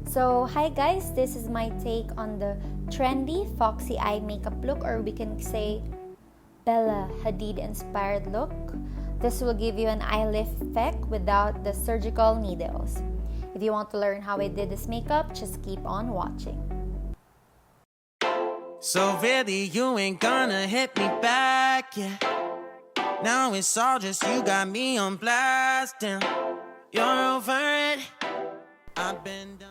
So, hi guys, this is my take on the trendy foxy eye makeup look, or we can say Bella Hadid inspired look. This will give you an eye lift effect without the surgical needles. If you want to learn how I did this makeup, just keep on watching. So really you ain't gonna hit me back, yeah. Now it's all just you got me on blast, damn. You're over it, I've been done.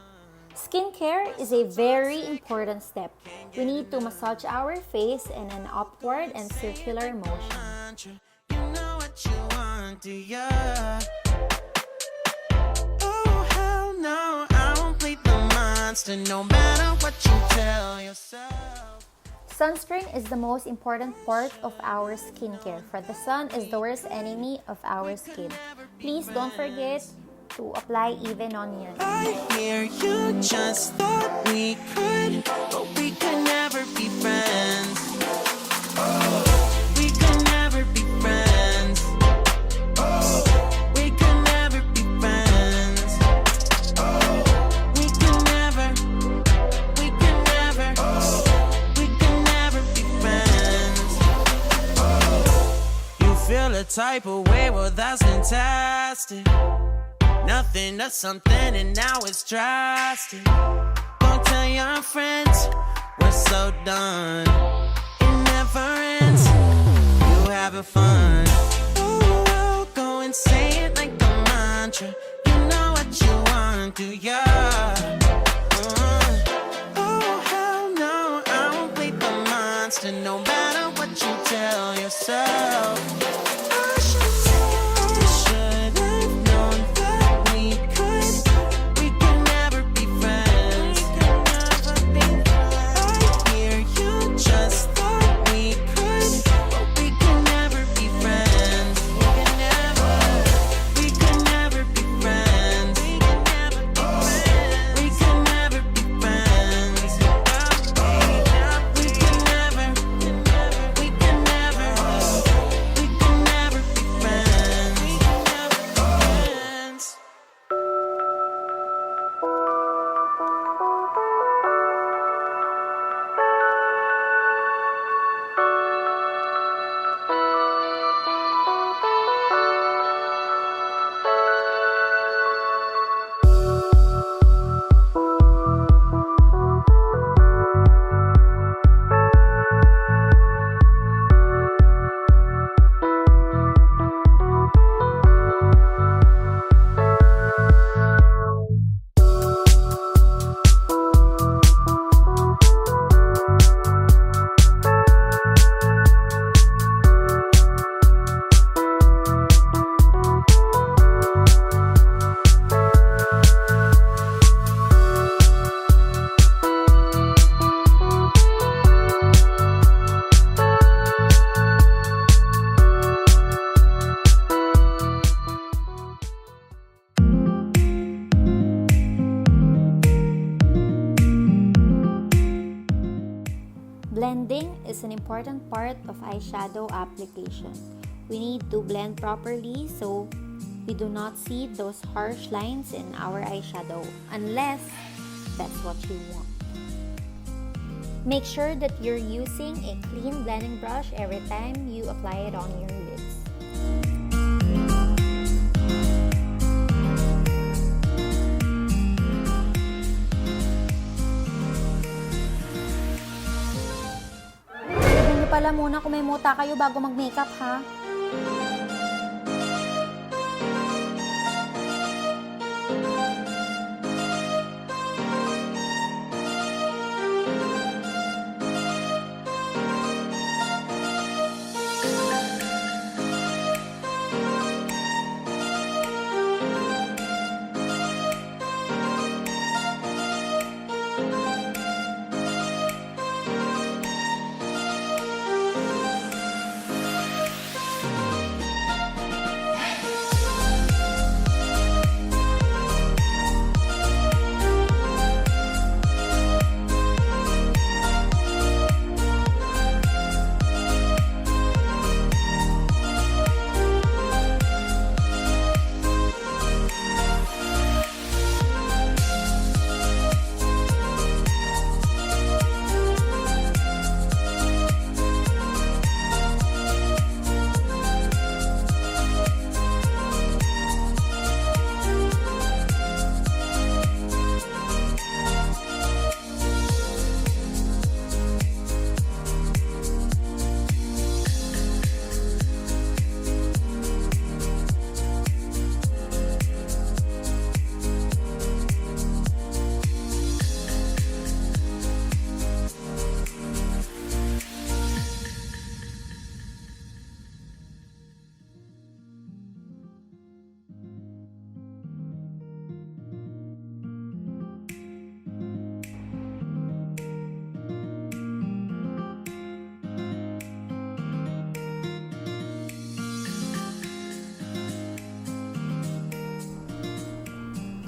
Skincare is a very important step. We need to massage our face in an upward and circular motion. You know what you want, do ya? Oh hell no, I won't play the monster no matter what you tell yourself. Sunscreen is the most important part of our skincare, for the sun is the worst enemy of our skin. Please don't forget to apply even on your skin. I hear you just thought we could, but we could never be friends. We could never be friends. We could never be friends. We could never, we could never, we could never be friends. You feel a type of way, well that's fantastic. Nothing to something and now it's drastic. Don't tell your friends we're so done. It never ends. You having fun. Oh, well, go and say it like a mantra. You know what you want, do ya? Oh, hell no, I won't play the monster no matter what you tell yourself. Blending is an important part of eyeshadow application. We need to blend properly so we do not see those harsh lines in our eyeshadow, unless that's what you want. Make sure that you're using a clean blending brush every time you apply it on your lids. Pala muna kung may muta kayo bago mag-makeup, ha?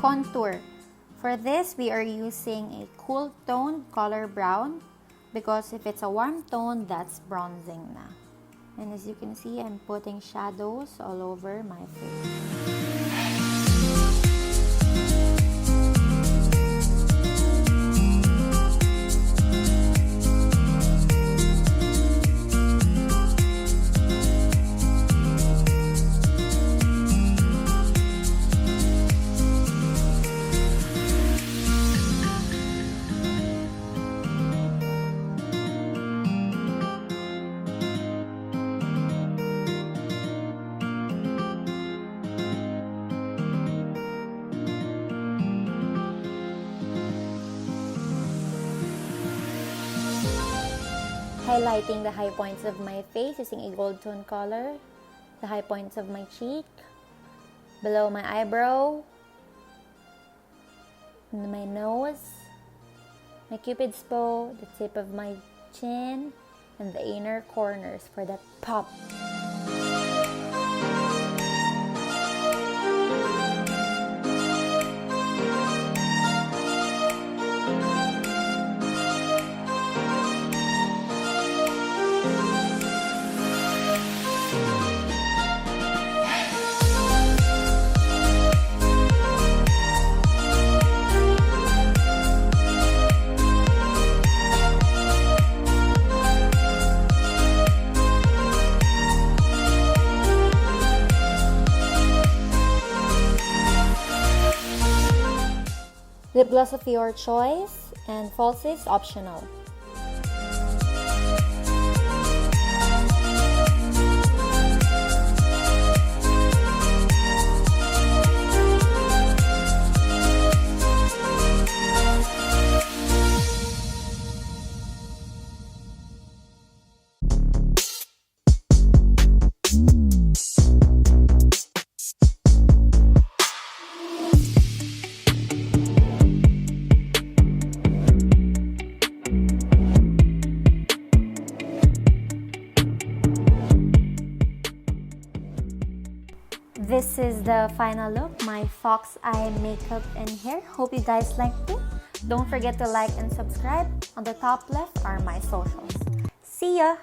Contour. For this, we are using a cool toned color brown because if it's a warm tone, that's bronzing na. And as you can see, I'm putting shadows all over my face. Highlighting the high points of my face using a gold tone color, the high points of my cheek, below my eyebrow, my nose, my cupid's bow, the tip of my chin, and the inner corners for that pop. Lip gloss of your choice, and falsies optional. This is the final look, my fox eye makeup and hair. Hope you guys liked it. Don't forget to like and subscribe. On the top left are my socials. See ya!